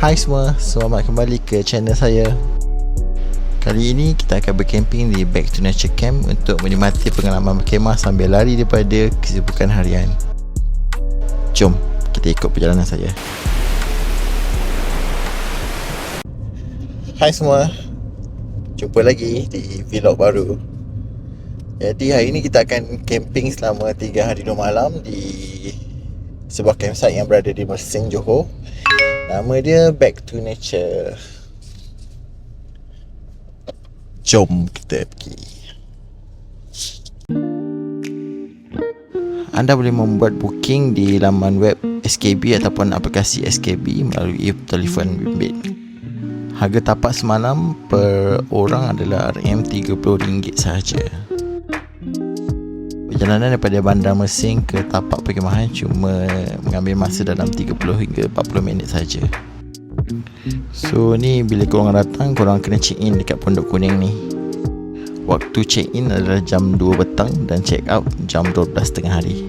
Hai semua, selamat kembali ke channel saya. Kali ini kita akan bercamping di Back to Nature Camp untuk menikmati pengalaman berkemah sambil lari daripada kesibukan harian. Jom kita ikut perjalanan saya. Hai semua, jumpa lagi di vlog baru. Jadi hari ini kita akan camping selama 3 hari 2 malam di sebuah campsite yang berada di Mersing, Johor. Nama dia Back to Nature. Jom kita pergi. Anda boleh membuat booking di laman web SKB ataupun aplikasi SKB melalui telefon bimbit. Harga tapak semalam per orang adalah RM30 sahaja. Perjalanan daripada Bandar Mersing ke tapak perkemahan cuma mengambil masa dalam 30 hingga 40 minit saja. So ni bila korang datang, korang kena check in dekat Pondok Kuning ni. Waktu check in adalah jam 2 petang dan check out jam 12 tengah hari.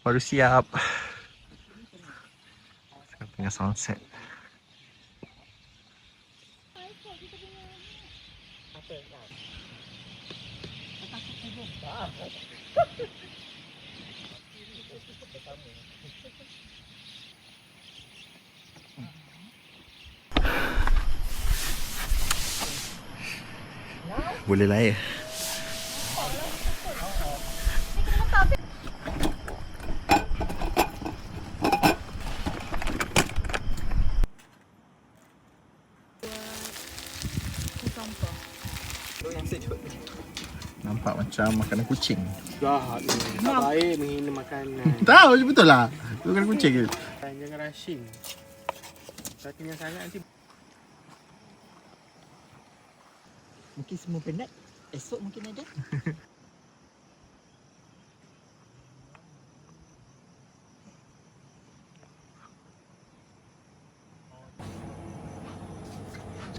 Baru siap. Sekarang tengah sunset. Boleh lah ya. Nampak macam makanan kucing. Dah, tak baik menghina makanan. Tahu je betul lah. Itu makanan kucing ke? Jangan rushing. Kalau kenyang sangat nanti. Mungkin semua penat. Esok mungkin ada.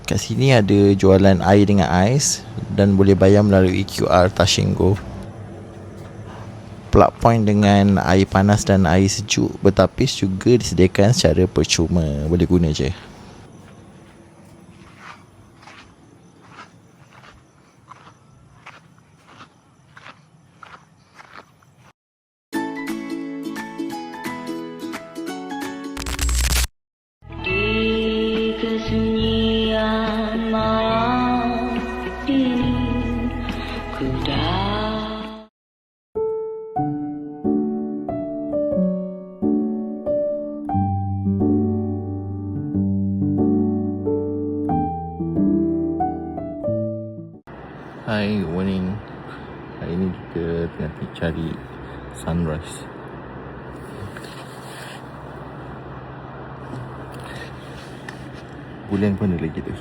Kat sini ada jualan air dengan ais dan boleh bayar melalui QR Touch 'n Go. Plug point dengan air panas dan air sejuk bertapis juga disediakan secara percuma. Boleh guna je. Hai, good morning. Hari ni kita tengah cari sunrise. Bulan mana lagi tu?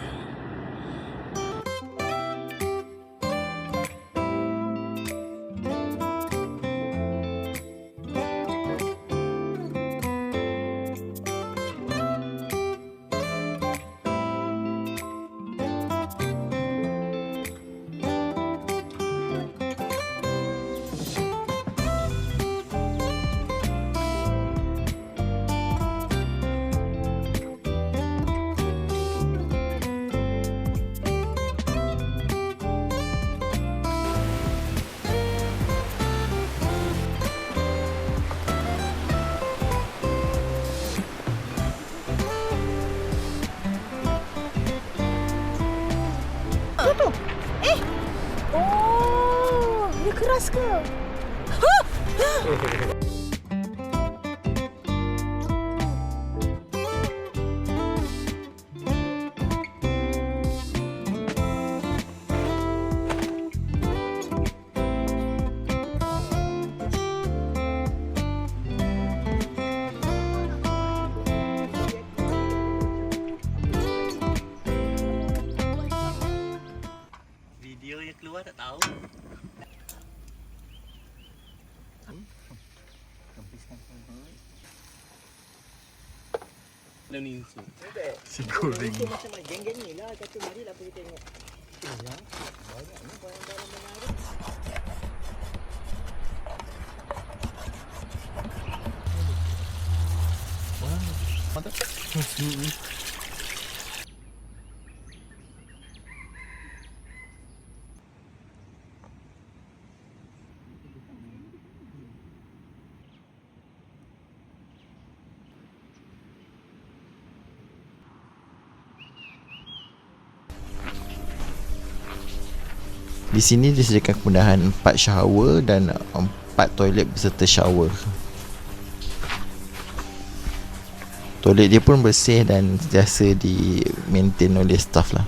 Tu. Oh, dia keras ke? Dalam ni insur. Si goreng. Itu macam mana? Geng-geng ni lah. Kata marilah pergi tengok. Ya, banyak ni barang-barang menarik. Mantap. Di sini disediakan kemudahan 4 shower dan 4 toilet beserta shower. Toilet dia pun bersih dan sentiasa di maintain oleh staff lah.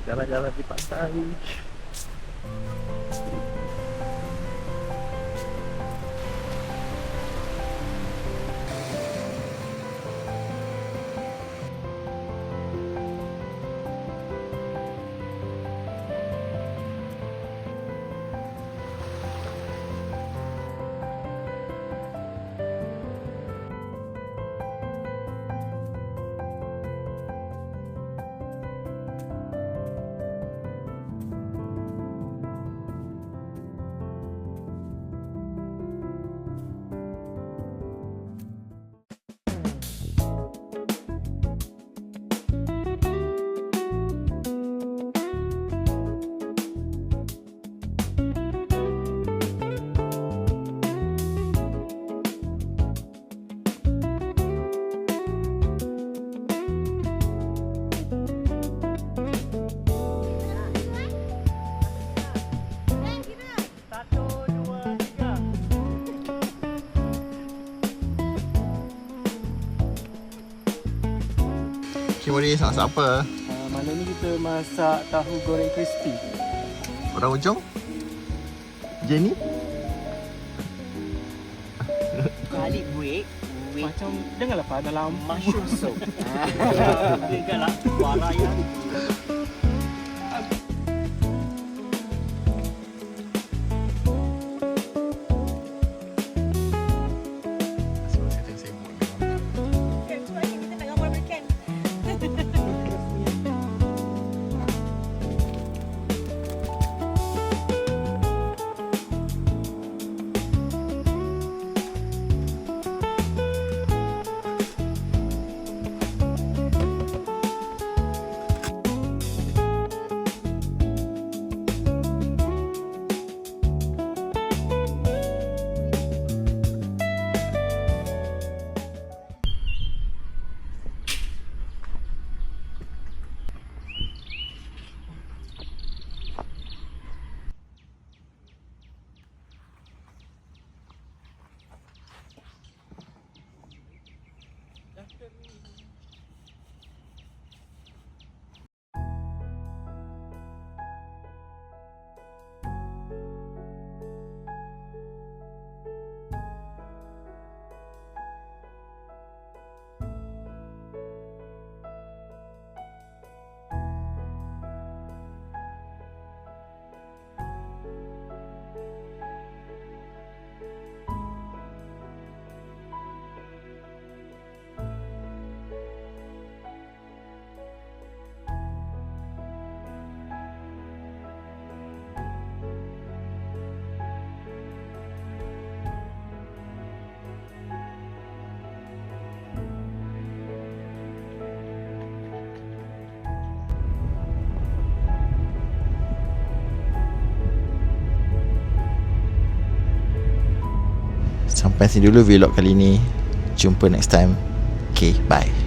Jalan-jalan di pantai. Kimori masak apa? Malam ni kita masak tahu goreng crispy. Orang ujung? Jenny? Balik break. Macam janganlah pada lampu. Mushroom soup. Dia galak suara yang Kita tak gambar berken. Sampai sini dulu vlog kali ni. Jumpa next time. Okay, bye.